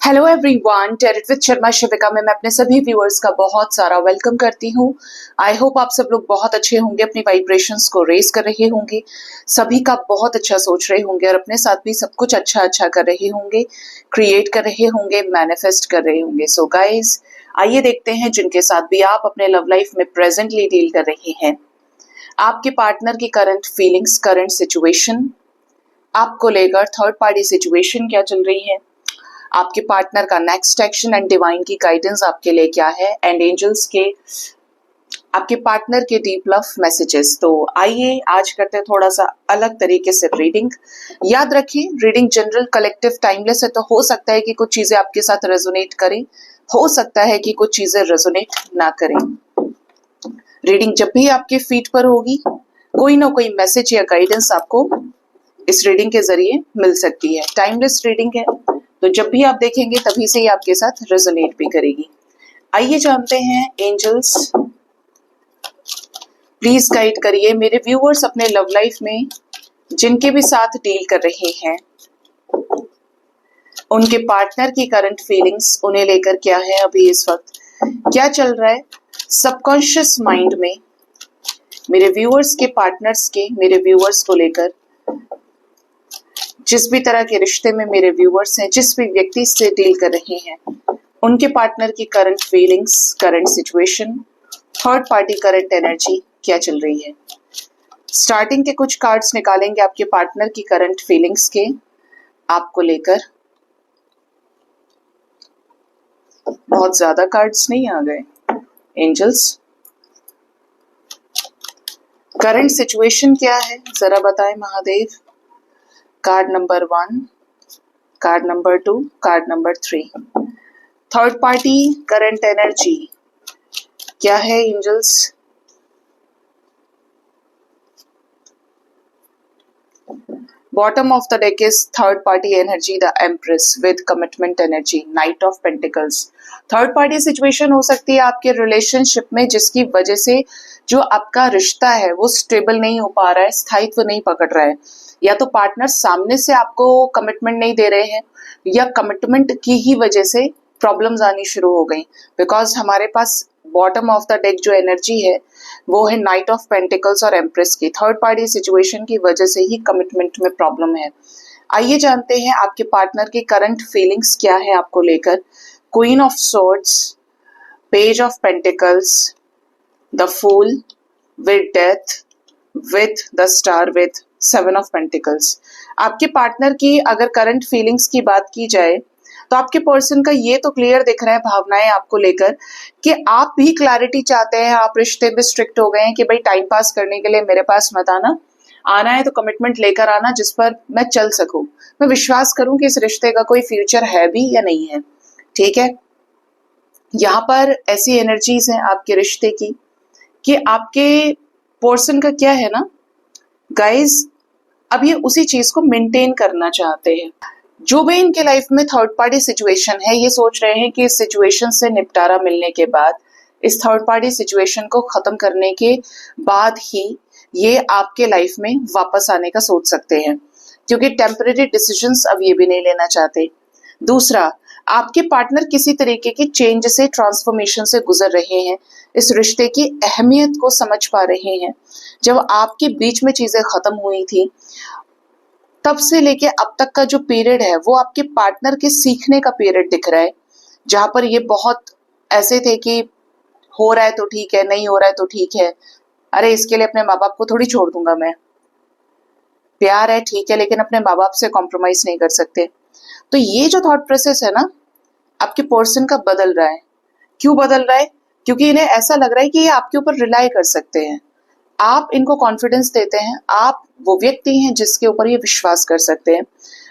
Hello everyone, टेरिट with Sharma शिविका में मैं अपने सभी व्यूअर्स का बहुत सारा वेलकम करती हूँ। आई होप आप सब लोग बहुत अच्छे होंगे, अपनी वाइब्रेशंस को रेज कर रहे होंगे, सभी का बहुत अच्छा सोच रहे होंगे और अपने साथ भी सब कुछ अच्छा कर रहे होंगे, क्रिएट कर रहे होंगे, मैनिफेस्ट कर रहे होंगे। सो गाइज, आइए देखते हैं जिनके साथ भी आप अपने लव लाइफ में प्रेजेंटली डील कर रहे हैं, आपके पार्टनर की करंट फीलिंग्स, करंट सिचुएशन, आपको लेकर थर्ड पार्टी सिचुएशन क्या चल रही है, आपके पार्टनर का नेक्स्ट एक्शन एंड डिवाइन की गाइडेंस आपके लिए क्या है, एंड एंजल्स के आपके पार्टनर के डीप लव मैसेजेस। तो आइए आज करते हैं थोड़ा सा अलग तरीके से रीडिंग। याद रखिए, रीडिंग जनरल, कलेक्टिव, टाइमलेस है, तो हो सकता है कि कुछ चीजें आपके साथ रेजोनेट करें, हो सकता है कि कुछ चीजें रेजोनेट ना करें। रीडिंग जब भी आपके फीट पर होगी, कोई ना कोई मैसेज या गाइडेंस आपको इस रीडिंग के जरिए मिल सकती है। टाइमलेस रीडिंग है, तो जब भी आप देखेंगे तभी से ही आपके साथ रेजोनेट भी करेगी। आइए जानते हैं, एंजल्स प्लीज गाइड करिए मेरे व्यूअर्स अपने लव लाइफ में जिनके भी साथ डील कर रहे हैं, उनके पार्टनर की करंट फीलिंग्स उन्हें लेकर क्या है, अभी इस वक्त क्या चल रहा है सबकॉन्शियस माइंड में मेरे व्यूअर्स के पार्टनर्स के, मेरे व्यूअर्स को लेकर। जिस भी तरह के रिश्ते में मेरे व्यूअर्स हैं, जिस भी व्यक्ति से डील कर रहे हैं, उनके पार्टनर की current feelings, current situation, third party current energy क्या चल रही है। स्टार्टिंग के कुछ कार्ड्स निकालेंगे आपके पार्टनर की करंट फीलिंग्स के आपको लेकर। बहुत ज्यादा कार्ड्स नहीं आ गए एंजल्स। करंट सिचुएशन क्या है जरा बताएं Mahadev. Card number 1, card number 2, card number 3। Third party current energy क्या है angels. Bottom of the deck is third party energy, the empress with commitment energy, knight of pentacles. Third party situation हो सकती है आपके रिलेशनशिप में, जिसकी वजह से जो आपका रिश्ता है वो स्टेबल नहीं हो पा रहा है, स्थायित्व नहीं पकड़ रहा है। या तो पार्टनर सामने से आपको कमिटमेंट नहीं दे रहे हैं, या कमिटमेंट की ही वजह से प्रॉब्लम्स आनी शुरू हो गई। बिकॉज हमारे पास बॉटम ऑफ द डेक जो एनर्जी है वो है नाइट ऑफ पेंटिकल्स और एम्प्रेस की। थर्ड पार्टी सिचुएशन की वजह से ही कमिटमेंट में प्रॉब्लम है। आइए जानते हैं आपके पार्टनर की करंट फीलिंग्स क्या है आपको लेकर। Queen of swords, page of pentacles, the fool, with death, with the star, with 7 of pentacles. आपके पार्टनर की अगर करंट फीलिंग्स की बात की जाए तो आपके पर्सन का ये तो क्लियर दिख रहा है भावनाएं आपको लेकर कि आप भी क्लैरिटी चाहते हैं। आप रिश्ते में स्ट्रिक्ट हो गए हैं कि भाई टाइम पास करने के लिए मेरे पास मत आना, आना है तो कमिटमेंट लेकर आना जिस पर मैं चल सकूं, मैं विश्वास करूं कि इस रिश्ते का कोई फ्यूचर है भी या नहीं है। ठीक है, यहाँ पर ऐसी एनर्जीज हैं आपके रिश्ते की कि आपके पर्सन का क्या है ना गाइज, अब ये उसी चीज को मेंटेन करना चाहते हैं। जो भी इनके लाइफ में थर्ड पार्टी सिचुएशन है, ये सोच रहे हैं कि इस सिचुएशन से निपटारा मिलने के बाद, इस थर्ड पार्टी सिचुएशन को खत्म करने के बाद ही ये आपके लाइफ में वापस आने का सोच सकते हैं, क्योंकि टेम्परेरी डिसीजंस अब ये भी नहीं लेना चाहते। दूसरा, आपके पार्टनर किसी तरीके की चेंज से, ट्रांसफॉर्मेशन से गुजर रहे हैं, इस रिश्ते की अहमियत को समझ पा रहे हैं। जब आपके बीच में चीजें खत्म हुई थी तब से लेके अब तक का जो पीरियड है वो आपके पार्टनर के सीखने का पीरियड दिख रहा है, जहां पर ये बहुत ऐसे थे कि हो रहा है तो ठीक है, नहीं हो रहा है तो ठीक है, अरे इसके लिए अपने माँ बाप को थोड़ी छोड़ दूंगा मैं, प्यार है ठीक है लेकिन अपने माँ बाप से कॉम्प्रोमाइज नहीं कर सकते। तो ये जो थॉट प्रोसेस है ना आपके पर्सन का बदल रहा है। क्यों बदल रहा है? क्योंकि इन्हें ऐसा लग रहा है कि ये आपके ऊपर रिलाई कर सकते हैं, आप इनको कॉन्फिडेंस देते हैं, आप वो व्यक्ति हैं जिसके ऊपर ये विश्वास कर सकते हैं।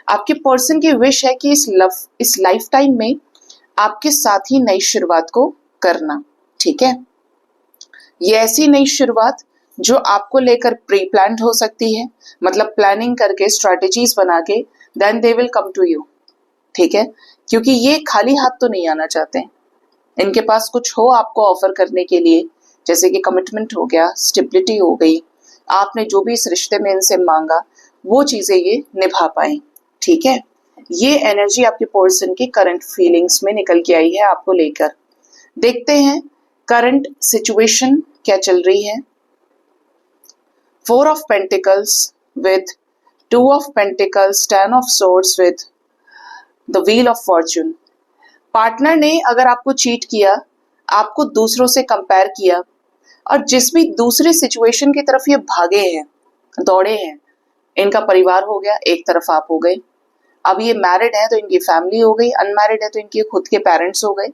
आपके पर्सन की विश है कि इस लाइफ टाइम में आपके साथ ही नई शुरुआत को करना। ठीक है, ये ऐसी नई शुरुआत जो आपको लेकर प्री प्लान्ड हो सकती है, मतलब प्लानिंग करके, स्ट्रैटेजीज बना के, then they will come to you. ठीक है, क्योंकि ये खाली हाथ तो नहीं आना चाहते, इनके पास कुछ हो आपको ऑफर करने के लिए, जैसे कि कमिटमेंट हो गया, स्टेबिलिटी हो गई, आपने जो भी इस रिश्ते में इनसे मांगा वो चीजें ये निभा पाए। ठीक है, ये एनर्जी आपके पर्सन की करंट फीलिंग्स में निकल के आई है आपको लेकर। देखते हैं करंट सिचुएशन क्या चल रही है। 4 of pentacles with 2 of pentacles, 10 of swords with the wheel of Fortune. Partner ने अगर आपको चीट किया, आपको दूसरों से कंपेयर किया, और जिस भी दूसरे सिचुएशन की तरफ ये भागे हैं, दौड़े हैं, इनका परिवार हो गया, एक तरफ आप हो गए। अब ये मैरिड है तो इनकी फैमिली हो गई, अनमैरिड है तो इनके खुद के पेरेंट्स हो गए।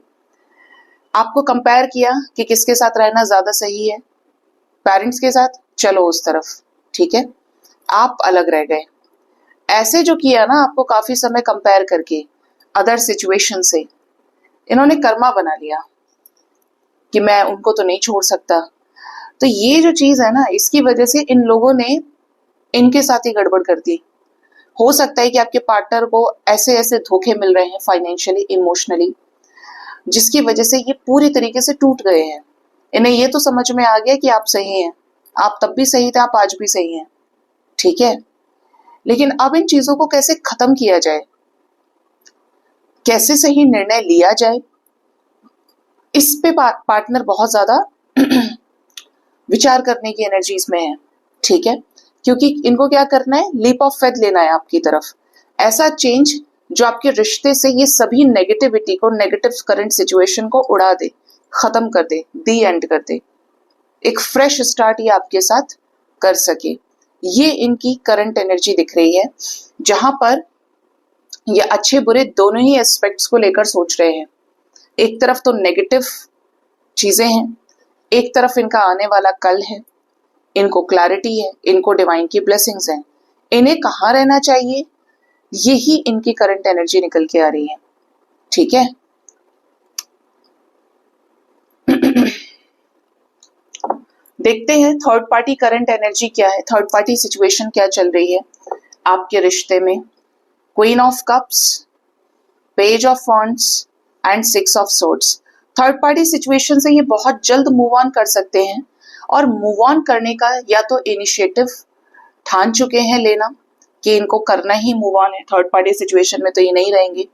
आपको कंपेयर किया कि किसके साथ रहना ज्यादा सही है, पेरेंट्स के साथ, चलो उस तरफ, ठीक है, आप अलग रह गए। ऐसे जो किया ना आपको काफी समय कंपेयर करके अदर सिचुएशन से, इन्होंने कर्मा बना लिया कि मैं उनको तो नहीं छोड़ सकता। तो ये जो चीज है ना, इसकी वजह से इन लोगों ने इनके साथ ही गड़बड़ कर दी। हो सकता है कि आपके पार्टनर को ऐसे ऐसे धोखे मिल रहे हैं फाइनेंशियली, इमोशनली, जिसकी वजह से ये पूरी तरीके से टूट गए हैं। इन्हें ये तो समझ में आ गया कि आप सही हैं, आप तब भी सही थे, आप आज भी सही हैं, ठीक है। लेकिन अब इन चीजों को कैसे खत्म किया जाए, कैसे सही निर्णय लिया जाए, इस पे पार्टनर बहुत ज्यादा विचार करने की एनर्जीज में है, ठीक है। क्योंकि इनको क्या करना है, लीप ऑफ फेथ लेना है आपकी तरफ, ऐसा चेंज जो आपके रिश्ते से ये सभी नेगेटिविटी को, नेगेटिव करंट सिचुएशन को उड़ा दे, खत्म कर दे, दी एंड कर दे, एक फ्रेश स्टार्ट ये आपके साथ कर सके। ये इनकी करंट एनर्जी दिख रही है, जहां पर ये अच्छे बुरे दोनों ही एस्पेक्ट्स को लेकर सोच रहे हैं। एक तरफ तो नेगेटिव चीजें हैं, एक तरफ इनका आने वाला कल है, इनको क्लैरिटी है, इनको डिवाइन की ब्लेसिंग्स हैं, इन्हें कहाँ रहना चाहिए, यही इनकी करंट एनर्जी निकल के आ रही है, ठीक है। देखते हैं थर्ड पार्टी करंट एनर्जी क्या है, थर्ड पार्टी सिचुएशन क्या चल रही है आपके रिश्ते में। Queen of cups, page of wands and 6 of swords. Third party situation से ये बहुत जल्द मूव ऑन कर सकते हैं, और मूव ऑन करने का या तो इनिशिएटिव ठान चुके हैं लेना कि इनको करना ही मूव ऑन है, थर्ड पार्टी सिचुएशन में तो ये नहीं रहेंगे,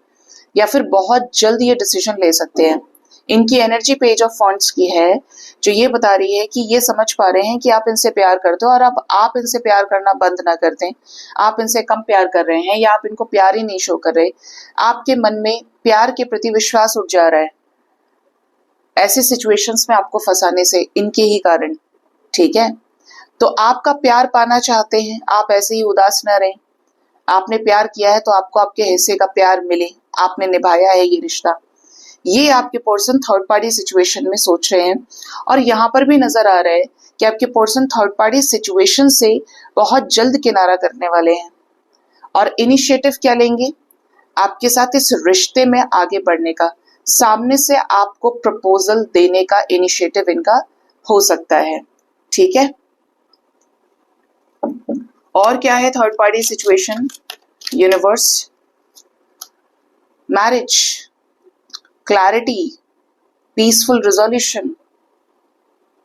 या फिर बहुत जल्द ये डिसीजन ले सकते हैं। इनकी एनर्जी पेज ऑफ वॉन्ड्स की है, जो ये बता रही है कि ये समझ पा रहे हैं कि आप इनसे प्यार करते हो, और अब आप इनसे प्यार करना बंद ना कर दें, आप इनसे कम प्यार कर रहे हैं या आप इनको प्यार ही नहीं शो कर रहे, आपके मन में प्यार के प्रति विश्वास उठ जा रहा है ऐसी सिचुएशंस में आपको फंसाने से, इनके ही कारण, ठीक है। तो आपका प्यार पाना चाहते हैं, आप ऐसे ही उदास न रहें, आपने प्यार किया है तो आपको आपके हिस्से का प्यार मिले, आपने निभाया है ये रिश्ता, ये आपके पर्सन थर्ड पार्टी सिचुएशन में सोच रहे हैं। और यहाँ पर भी नजर आ रहा है कि आपके पर्सन थर्ड पार्टी सिचुएशन से बहुत जल्द किनारा करने वाले हैं, और इनिशिएटिव क्या लेंगे आपके साथ इस रिश्ते में आगे बढ़ने का, सामने से आपको प्रपोजल देने का इनिशिएटिव इनका हो सकता है, ठीक है। और क्या है third party situation, universe, marriage, clarity, peaceful resolution,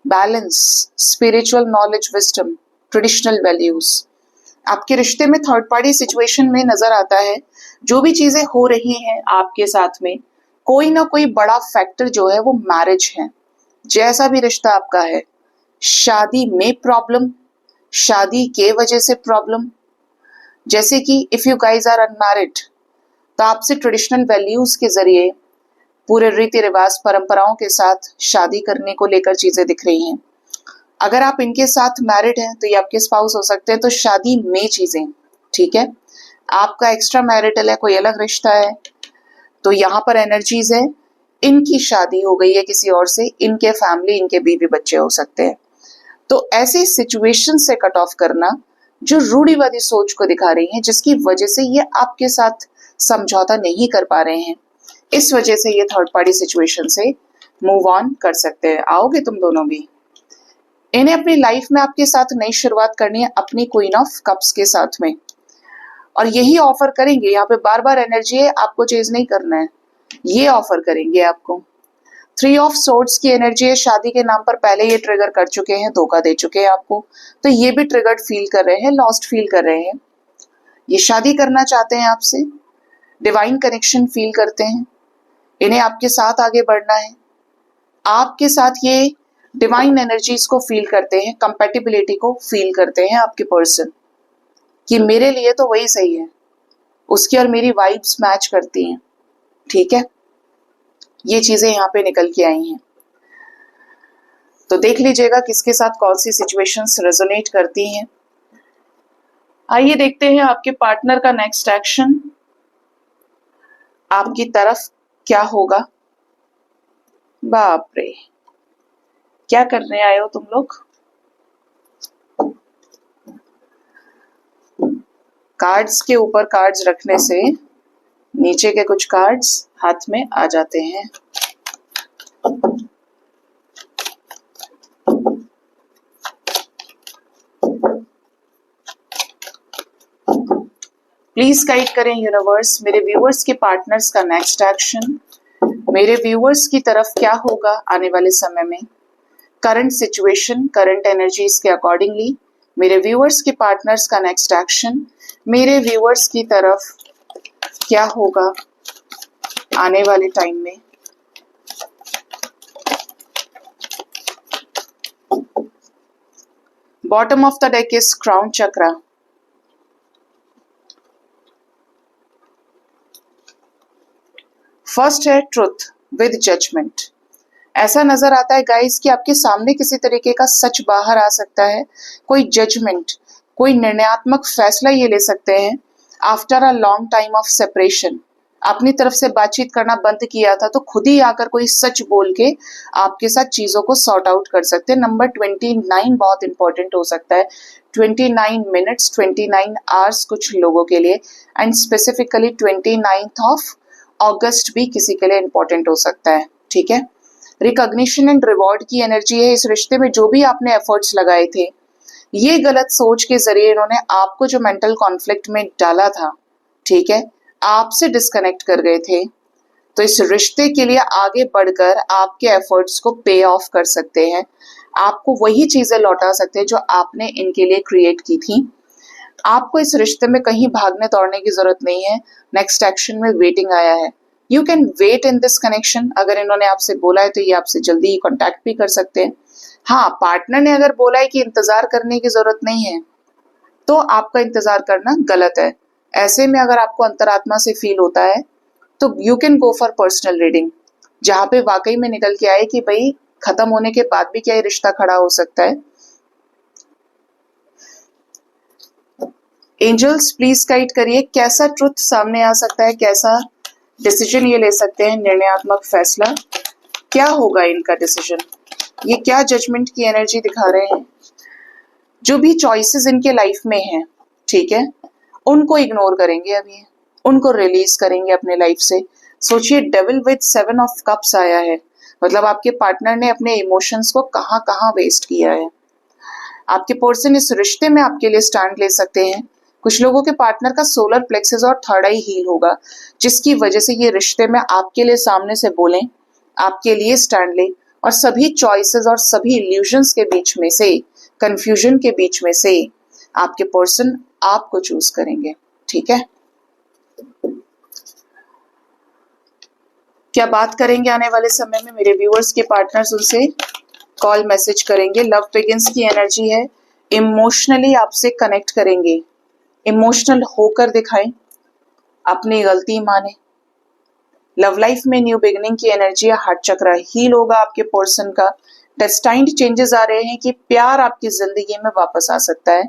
balance, spiritual knowledge, wisdom, traditional values. आपके रिश्ते में थर्ड पार्टी सिचुएशन में नजर आता है जो भी चीजें हो रही हैं आपके साथ में, कोई ना कोई बड़ा फैक्टर जो है वो मैरिज है। जैसा भी रिश्ता आपका है, शादी में प्रॉब्लम, शादी के वजह से प्रॉब्लम, जैसे कि if you guys are unmarried तो आपसे ट्रेडिशनल वैल्यूज के जरिए, पूरे रीति रिवाज परंपराओं के साथ शादी करने को लेकर चीजें दिख रही हैं। अगर आप इनके साथ मैरिड हैं तो ये आपके स्पाउस हो सकते हैं, तो शादी में चीजें, ठीक है। आपका एक्स्ट्रा मैरिटल है, कोई अलग रिश्ता है, तो यहाँ पर एनर्जीज है इनकी शादी हो गई है किसी और से, इनके फैमिली, इनके बीवी बच्चे हो सकते हैं। तो ऐसे सिचुएशन से कट ऑफ करना जो रूढ़िवादी सोच को दिखा रही है, जिसकी वजह से ये आपके साथ समझौता नहीं कर पा रहे हैं, इस वजह से ये थर्ड पार्टी सिचुएशन से मूव ऑन कर सकते हैं। आओगे तुम दोनों भी, इन्हें अपनी लाइफ में आपके साथ नई शुरुआत करनी है अपनी क्वीन ऑफ कप्स के साथ में, और यही ऑफर करेंगे। यहाँ पे बार बार एनर्जी है, आपको चेंज नहीं करना है, ये ऑफर करेंगे आपको। 3 ऑफ सोर्ड्स की एनर्जी है, शादी के नाम पर पहले ये ट्रिगर कर चुके हैं, धोखा दे चुके हैं आपको, तो ये भी ट्रिगर्ड फील कर रहे हैं, लॉस्ट फील कर रहे हैं, ये शादी करना चाहते हैं आपसे, डिवाइन कनेक्शन फील करते हैं, इन्हें आपके साथ आगे बढ़ना है, आपके साथ ये डिवाइन एनर्जीज को फील करते हैं, कंपैटिबिलिटी को फील करते हैं आपके पर्सन कि मेरे लिए तो वही सही है, उसकी और मेरी वाइब्स मैच करती हैं। ठीक है, ये चीजें यहाँ पे निकल के आई हैं। तो देख लीजिएगा किसके साथ कौन सी सिचुएशंस रेजोनेट करती हैं। आइए देखते हैं आपके पार्टनर का नेक्स्ट एक्शन आपकी तरफ क्या होगा। बाप रे, क्या करने आए हो तुम लोग? कार्ड्स के ऊपर कार्ड्स रखने से नीचे के कुछ कार्ड्स हाथ में आ जाते हैं। प्लीज गाइड करें यूनिवर्स, मेरे व्यूअर्स के पार्टनर्स का नेक्स्ट एक्शन मेरे व्यूअर्स की तरफ क्या होगा आने वाले समय में। करंट सिचुएशन, करंट एनर्जीज के अकॉर्डिंगली मेरे व्यूअर्स के पार्टनर्स का नेक्स्ट एक्शन मेरे व्यूअर्स की तरफ क्या होगा आने वाले टाइम में। Bottom of the deck is crown chakra. First है ट्रुथ विद जजमेंट। ऐसा नजर आता है गाइस कि आपके सामने किसी तरीके का सच बाहर आ सकता है, कोई जजमेंट, कोई निर्णयात्मक फैसला ये ले सकते हैं। After a long time of separation, अपनी तरफ से बातचीत करना बंद किया था तो खुद ही आकर कोई सच बोल के आपके साथ चीजों को सॉर्ट आउट कर सकते हैं। नंबर 29 बहुत इंपॉर्टेंट हो सकता है। 29 मिनट्स, 29 आवर्स कुछ लोगों के लिए, एंड स्पेसिफिकली 29 ऑफ अगस्त भी किसी के लिए इंपॉर्टेंट हो सकता है। ठीक है, रिकॉग्निशन एंड रिवॉर्ड की एनर्जी है। इस रिश्ते में जो भी आपने एफर्ट्स लगाए थे, ये गलत सोच के जरिए इन्होंने आपको जो मेंटल कॉन्फ्लिक्ट में डाला था, ठीक है, आपसे डिस्कनेक्ट कर गए थे, तो इस रिश्ते के लिए आगे बढ़कर आपके एफर्ट्स को पे ऑफ कर सकते हैं, आपको वही चीजें लौटा सकते हैं जो आपने इनके लिए क्रिएट की थी। आपको इस रिश्ते में कहीं भागने दौड़ने की जरूरत नहीं है। नेक्स्ट एक्शन में वेटिंग आया है। You can wait in this connection. अगर इन्होंने आपसे बोला है तो ये आपसे जल्दी ही कॉन्टैक्ट भी कर सकते हैं। हाँ, पार्टनर ने अगर बोला है कि इंतजार करने की जरूरत नहीं है तो आपका इंतजार करना गलत है। ऐसे में अगर आपको अंतरात्मा से फील होता है तो you can go for personal reading, जहां पे वाकई में निकल के आए कि भाई खत्म होने के बाद भी क्या ये रिश्ता खड़ा हो सकता है। एंजल्स प्लीज गाइड करिए कैसा ट्रुथ सामने आ सकता है, कैसा डिसीजन ये ले सकते हैं, निर्णयात्मक फैसला क्या होगा इनका डिसीजन, ये क्या जजमेंट की एनर्जी दिखा रहे हैं। जो भी चॉइसेस इनके लाइफ में हैं, ठीक है, उनको इग्नोर करेंगे, अभी उनको रिलीज करेंगे अपने लाइफ से। सोचिए, डेविल विद 7 ऑफ कप्स आया है, मतलब आपके पार्टनर ने अपने इमोशंस को कहां कहां वेस्ट किया है। आपके पर्सन इस रिश्ते में आपके लिए स्टैंड ले सकते हैं। कुछ लोगों के पार्टनर का सोलर प्लेक्सस और थर्ड आई हील होगा, जिसकी वजह से ये रिश्ते में आपके लिए सामने से बोलें, आपके लिए स्टैंड ले, और सभी चॉइसेस और सभी इल्यूजन्स के बीच में से, कंफ्यूजन के बीच में से आपके पर्सन आपको चूज करेंगे। ठीक है, क्या बात करेंगे आने वाले समय में मेरे व्यूअर्स के पार्टनर्स, उनसे कॉल मैसेज करेंगे। लव बिगिंस की एनर्जी है। इमोशनली आपसे कनेक्ट करेंगे, इमोशनल होकर दिखाएं, अपनी गलती माने। लव लाइफ में न्यू बिगिनिंग की एनर्जी है। हार्ट चक्र हील होगा आपके पर्सन का। डेस्टाइन्ड चेंजेस आ रहे हैं कि प्यार आपकी जिंदगी में वापस आ सकता है।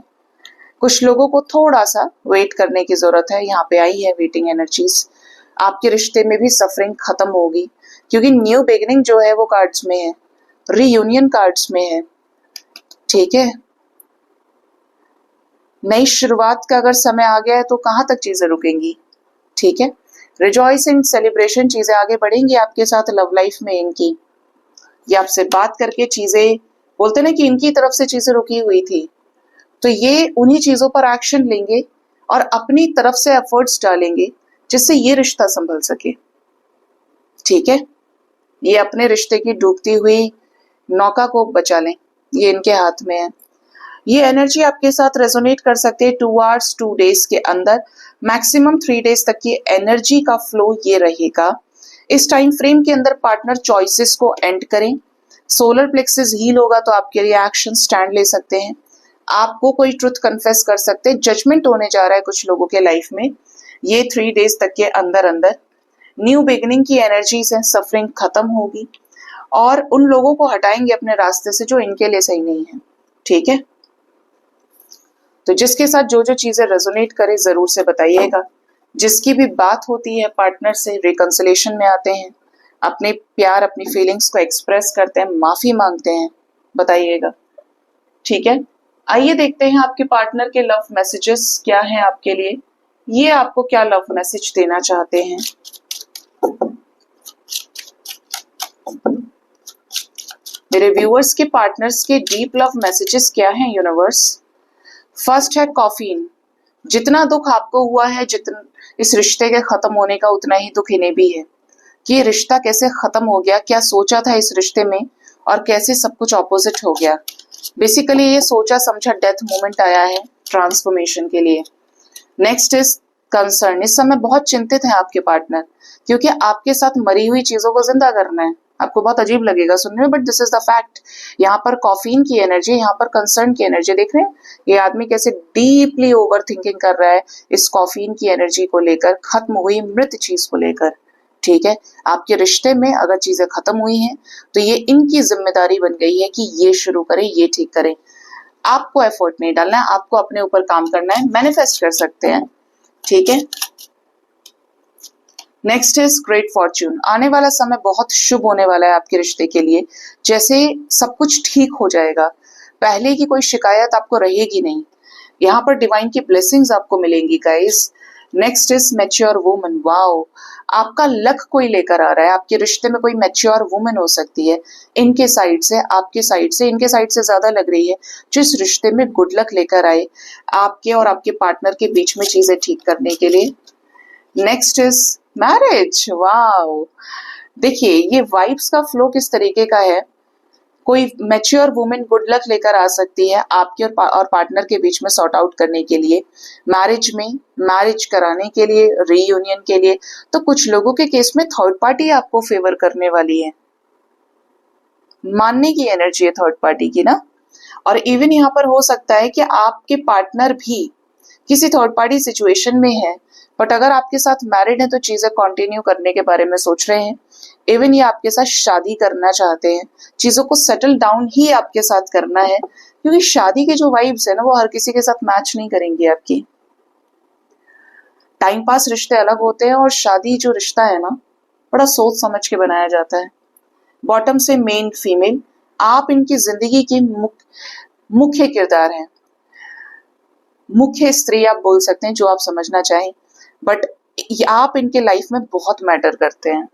कुछ लोगों को थोड़ा सा वेट करने की जरूरत है। यहाँ पे आई है वेटिंग एनर्जीज। आपके रिश्ते में भी सफरिंग खत्म होगी, क्योंकि न्यू बिगिनिंग जो है वो कार्ड्स में है, रीयूनियन कार्ड्स में है। ठीक है, नई शुरुआत का अगर समय आ गया है तो कहां तक चीजें रुकेंगी। ठीक है, रिजॉइस एंड सेलिब्रेशन, चीजें आगे बढ़ेंगी आपके साथ लव लाइफ में इनकी। ये आपसे बात करके चीजें, बोलते ना कि इनकी तरफ से चीजें रुकी हुई थी, तो ये उन्हीं चीजों पर एक्शन लेंगे और अपनी तरफ से एफर्ट्स डालेंगे जिससे ये रिश्ता संभल सके। ठीक है, ये अपने रिश्ते की डूबती हुई नौका को बचा लें, ये इनके हाथ में है। ये एनर्जी आपके साथ रेजोनेट कर सकते हैं 2 आवर्स 2 डेज के अंदर, मैक्सिमम 3 डेज तक की एनर्जी का फ्लो ये रहेगा। इस टाइम फ्रेम के अंदर पार्टनर चॉइसेस को एंड करें। सोलर प्लेक्सिस हील होगा तो आपके लिए एक्शन स्टैंड ले सकते हैं, आपको कोई ट्रुथ कन्फेस कर सकते हैं, जजमेंट होने जा रहा है कुछ लोगों के लाइफ में ये 3 डेज तक के अंदर अंदर। न्यू बिगिनिंग की एनर्जी से सफरिंग खत्म होगी और उन लोगों को हटाएंगे अपने रास्ते से जो इनके लिए सही नहीं है। ठीक है, तो जिसके साथ जो जो चीजें रेजोनेट करे जरूर से बताइएगा। जिसकी भी बात होती है पार्टनर से रिकंसिलेशन में आते हैं, अपने प्यार अपनी फीलिंग्स को एक्सप्रेस करते हैं, माफी मांगते हैं, बताइएगा। ठीक है, आइए देखते हैं आपके पार्टनर के लव मैसेजेस क्या हैं आपके लिए, ये आपको क्या लव मैसेज देना चाहते हैं। मेरे व्यूअर्स के पार्टनर्स के डीप लव मैसेजेस क्या हैं यूनिवर्स। फर्स्ट है कॉफीन। जितना दुख आपको हुआ है, जितना इस रिश्ते के खत्म होने का, उतना ही दुख इन्हें भी है कि ये रिश्ता कैसे खत्म हो गया, क्या सोचा था इस रिश्ते में और कैसे सब कुछ ऑपोजिट हो गया। बेसिकली ये सोचा समझा डेथ मोमेंट आया है ट्रांसफॉर्मेशन के लिए। Next is concern. इस समय बहुत चिंतित हैं आपके पार्टनर, क्योंकि आपके साथ मरी हुई चीजों को जिंदा करना है। आपको बहुत अजीब लगेगा सुनने में, but this is the fact. यहाँ पर कॉफीन की एनर्जी, यहाँ पर कंसर्न की एनर्जी। देख रहे हैं ये आदमी कैसे डीपली ओवर थिंकिंग कर रहा है इस कॉफीन की एनर्जी को लेकर, खत्म हुई मृत चीज को लेकर। ठीक है, आपके रिश्ते में अगर चीजें खत्म हुई हैं तो ये इनकी जिम्मेदारी बन गई है कि ये शुरू करें, ये ठीक करें। आपको एफर्ट नहीं डालना है, आपको अपने ऊपर काम करना है, मैनिफेस्ट कर सकते हैं। ठीक है, नेक्स्ट इज ग्रेट फॉर्च्यून। आने वाला समय बहुत शुभ होने वाला है आपके रिश्ते के लिए, जैसे सब कुछ ठीक हो जाएगा, पहले की कोई शिकायत आपको रहेगी नहीं। यहाँ पर डिवाइन की ब्लेसिंग्स आपको मिलेंगी guys. Next is mature woman. Wow, आपका लक कोई लेकर आ रहा है, आपके रिश्ते में कोई मैच्योर वुमन हो सकती है, इनके साइड से, आपके साइड से, इनके साइड से ज्यादा लग रही है, जो इस रिश्ते में गुड लक लेकर आए आपके और आपके पार्टनर के बीच में चीजें ठीक करने के लिए। Next is marriage. वाओ, देखिए ये वाइब्स का फ्लो किस तरीके का है। कोई मैच्योर वुमेन गुड लक लेकर आ सकती है आपके और पार्टनर के बीच में सॉर्ट आउट करने के लिए, मैरिज में, मैरिज कराने के लिए, रीयूनियन के लिए। तो कुछ लोगों के केस में थर्ड पार्टी आपको फेवर करने वाली है, मानने की एनर्जी है थर्ड पार्टी की ना। और इवन यहाँ पर हो सकता है कि आपके पार्टनर भी किसी थर्ड पार्टी सिचुएशन में है, बट अगर आपके साथ मैरिड है तो चीजें कंटिन्यू करने के बारे में सोच रहे हैं। इवन ये आपके साथ शादी करना चाहते हैं, चीजों को सेटल डाउन ही आपके साथ करना है, क्योंकि शादी के जो वाइब्स है ना वो हर किसी के साथ मैच नहीं करेंगी आपकी। टाइम पास रिश्ते अलग होते हैं और शादी जो रिश्ता है ना बड़ा सोच समझ के बनाया जाता है। बॉटम से मेन फीमेल, आप इनकी जिंदगी की मुख्य किरदार हैं, मुख्य स्त्री आप बोल सकते हैं, जो आप समझना चाहें, बट आप इनके लाइफ में बहुत मैटर करते हैं।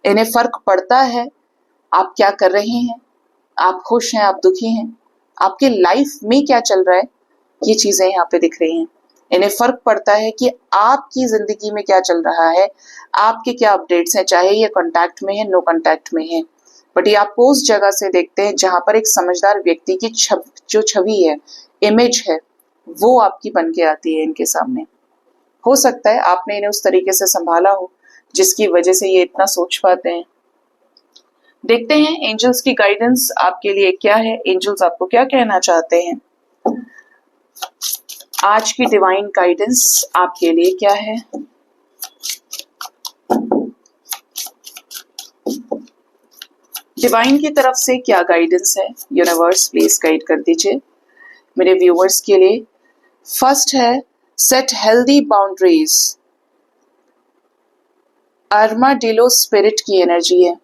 इन्हें फर्क पड़ता है आप क्या कर रहे हैं, आप खुश हैं, आप दुखी हैं, आपके लाइफ में क्या चल रहा है, ये चीजें यहाँ पे दिख रही हैं। इन्हें फर्क पड़ता है कि आपकी जिंदगी में क्या चल रहा है, आपके क्या अपडेट्स हैं, चाहे ये कांटेक्ट में है, नो कांटेक्ट में है, बट ये आपको उस जगह से देखते हैं जहां पर एक समझदार व्यक्ति की जो छवि है, इमेज है, वो आपकी बन के आती है इनके सामने। हो सकता है आपने इन्हें उस तरीके से संभाला हो जिसकी वजह से ये इतना सोच पाते हैं। देखते हैं एंजल्स की गाइडेंस आपके लिए क्या है, एंजल्स आपको क्या कहना चाहते हैं। आज की डिवाइन गाइडेंस आपके लिए क्या है। डिवाइन की तरफ से क्या गाइडेंस है, यूनिवर्स प्लीज गाइड कर दीजिए मेरे व्यूअर्स के लिए। फर्स्ट है set healthy boundaries. Armadillo spirit की एनर्जी है,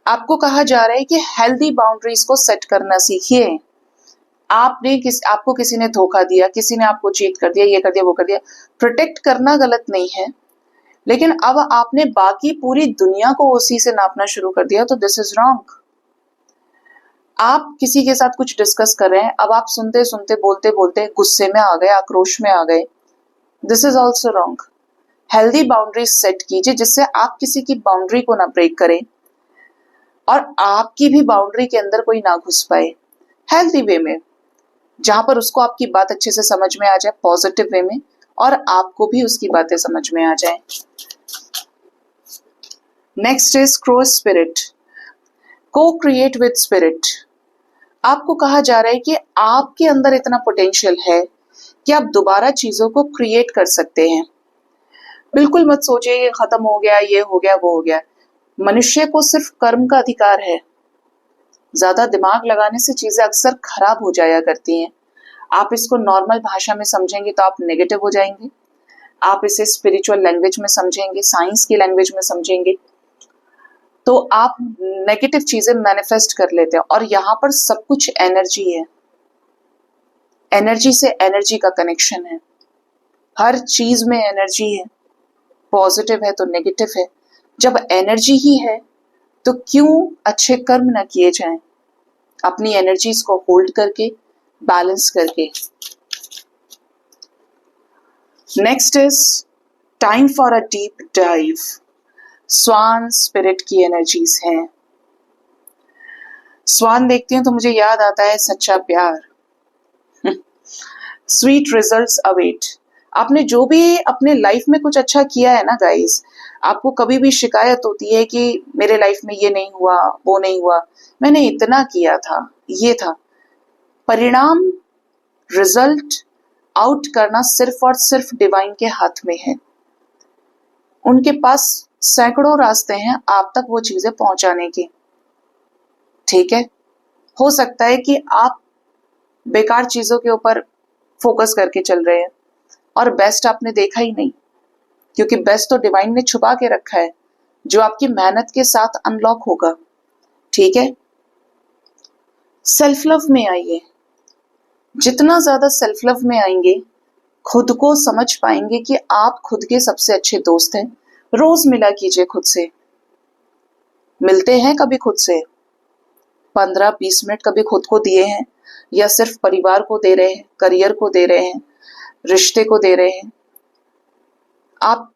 आपको कहा जा रहा है कि हेल्दी बाउंड्रीज को सेट करना सीखिए। आपको किसी ने धोखा दिया, किसी ने आपको चीट कर दिया, ये कर दिया, वो कर दिया, प्रोटेक्ट करना गलत नहीं है, लेकिन अब आपने बाकी पूरी दुनिया को उसी से नापना शुरू कर दिया, तो दिस इज रॉन्ग। आप किसी के साथ कुछ डिस्कस कर रहे हैं, अब आप सुनते सुनते, बोलते बोलते गुस्से में आ गए, आक्रोश में आ गए, this is also wrong. Healthy boundaries set कीजिए जिससे आप किसी की बाउंड्री को ना ब्रेक करें और आपकी भी बाउंड्री के अंदर कोई ना घुस पाए। हेल्दी वे में जहां पर उसको आपकी बात अच्छे से समझ में आ जाए पॉजिटिव वे में, और आपको भी उसकी बातें समझ में आ जाए। नेक्स्ट इज क्रो स्पिरिट, को क्रिएट विद स्पिरिट। आपको कहा जा रहा है कि आपके अंदर इतना पोटेंशियल है कि आप दोबारा चीजों को क्रिएट कर सकते हैं। बिल्कुल मत सोचिए ये खत्म हो गया, ये हो गया, वो हो गया। मनुष्य को सिर्फ कर्म का अधिकार है। ज्यादा दिमाग लगाने से चीजें अक्सर खराब हो जाया करती हैं। आप इसको नॉर्मल भाषा में समझेंगे तो आप नेगेटिव हो जाएंगे, आप इसे स्पिरिचुअल लैंग्वेज में समझेंगे, साइंस की लैंग्वेज में समझेंगे, तो आप नेगेटिव चीजें मैनिफेस्ट कर लेते हैं। और यहाँ पर सब कुछ एनर्जी है, एनर्जी से एनर्जी का कनेक्शन है, हर चीज में एनर्जी है, पॉजिटिव है तो नेगेटिव है। जब एनर्जी ही है तो क्यों अच्छे कर्म ना किए जाएं, अपनी एनर्जीज को होल्ड करके, बैलेंस करके। Next is time for a deep dive. Swan spirit की एनर्जीज हैं। स्वान देखती हूं तो मुझे याद आता है सच्चा प्यार। Sweet results await. आपने जो भी अपने लाइफ में कुछ अच्छा किया है ना गाइस, आपको कभी भी शिकायत होती है कि मेरे लाइफ में ये नहीं हुआ, वो नहीं हुआ, मैंने इतना किया था, ये था। परिणाम, रिजल्ट आउट करना सिर्फ और सिर्फ डिवाइन के हाथ में है। उनके पास सैकड़ों रास्ते हैं आप तक वो चीजें पहुंचाने के। ठीक है, हो सकता है कि आप बेकार चीजों के ऊपर फोकस करके चल रहे हैं और बेस्ट आपने देखा ही नहीं, क्योंकि बेस्ट तो डिवाइन ने छुपा के रखा है, जो आपकी मेहनत के साथ अनलॉक होगा। ठीक है, सेल्फ लव में आइए। जितना ज्यादा सेल्फ लव में आएंगे, खुद को समझ पाएंगे कि आप खुद के सबसे अच्छे दोस्त हैं। रोज मिला कीजिए खुद से। मिलते हैं कभी खुद से? 15-20 मिनट कभी खुद को दिए हैं? या सिर्फ परिवार को दे रहे हैं, करियर को दे रहे हैं, रिश्ते को दे रहे हैं? आप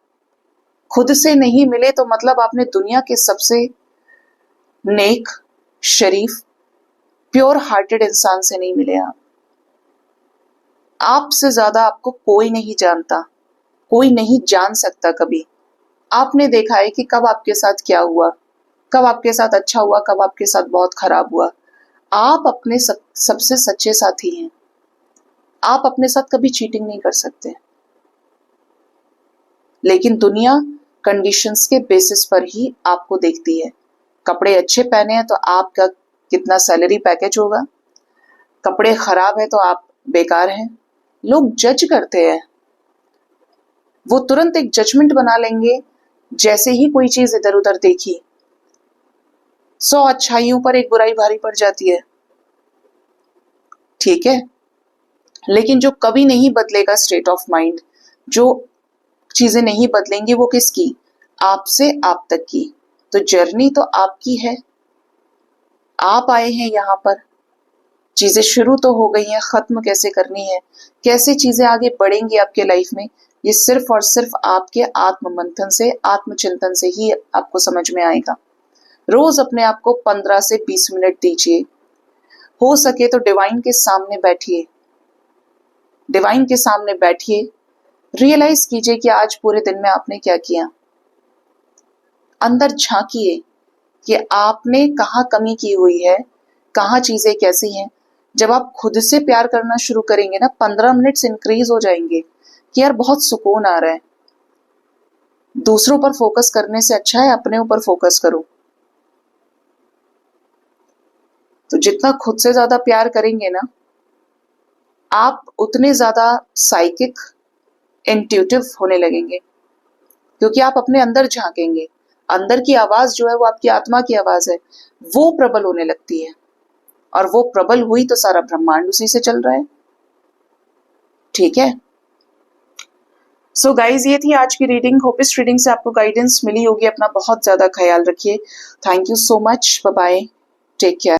खुद से नहीं मिले तो मतलब आपने दुनिया के सबसे नेक, शरीफ, प्योर हार्टेड इंसान से नहीं मिले। आपसे ज्यादा आपको कोई नहीं जानता, कोई नहीं जान सकता कभी। आपने देखा है कि कब आपके साथ क्या हुआ, कब आपके साथ अच्छा हुआ, कब आपके साथ बहुत खराब हुआ। आप अपने सबसे सच्चे साथी हैं। आप अपने साथ कभी चीटिंग नहीं कर सकते, लेकिन दुनिया कंडीशंस के बेसिस पर ही आपको देखती है। कपड़े अच्छे पहने हैं तो आपका कितना सैलरी पैकेज होगा, कपड़े खराब है तो आप बेकार हैं। लोग जज करते हैं, वो तुरंत एक जजमेंट बना लेंगे जैसे ही कोई चीज इधर उधर देखी। 100 अच्छाइयों पर एक बुराई भारी पड़ जाती है। ठीक है, लेकिन जो कभी नहीं बदलेगा स्टेट ऑफ माइंड, जो चीजें नहीं बदलेंगी, वो किसकी? आपसे आप तक की। तो जर्नी तो आपकी है, आप आए हैं यहाँ पर। चीजें शुरू तो हो गई हैं, खत्म कैसे करनी है, कैसे चीजें आगे बढ़ेंगी आपके लाइफ में, ये सिर्फ और सिर्फ आपके आत्म मंथन से, आत्मचिंतन से ही आपको समझ में आएगा। रोज अपने आप को 15 से 20 मिनट दीजिए। हो सके तो डिवाइन के सामने बैठिए, डिवाइन के सामने बैठिए, रियलाइज कीजिए कि आज पूरे दिन में आपने क्या किया। अंदर झांकिए कि आपने कहाँ कमी की हुई है, कहाँ चीजें कैसी हैं। जब आप खुद से प्यार करना शुरू करेंगे ना, 15 मिनट्स इंक्रीज हो जाएंगे कि यार बहुत सुकून आ रहा है। दूसरों पर फोकस करने से अच्छा है अपने ऊपर फोकस करो। तो जितना खुद से ज्यादा प्यार करेंगे ना, आप उतने ज्यादा साइकिक, इंट्यूटिव होने लगेंगे, क्योंकि आप अपने अंदर झांकेंगे। अंदर की आवाज जो है वो आपकी आत्मा की आवाज है, वो प्रबल होने लगती है, और वो प्रबल हुई तो सारा ब्रह्मांड उसी से चल रहा है। ठीक है, सो गाइज, ये थी आज की रीडिंग। होप इस रीडिंग से आपको गाइडेंस मिली होगी। अपना बहुत ज्यादा ख्याल रखिए। Thank you so much, bye bye, take care.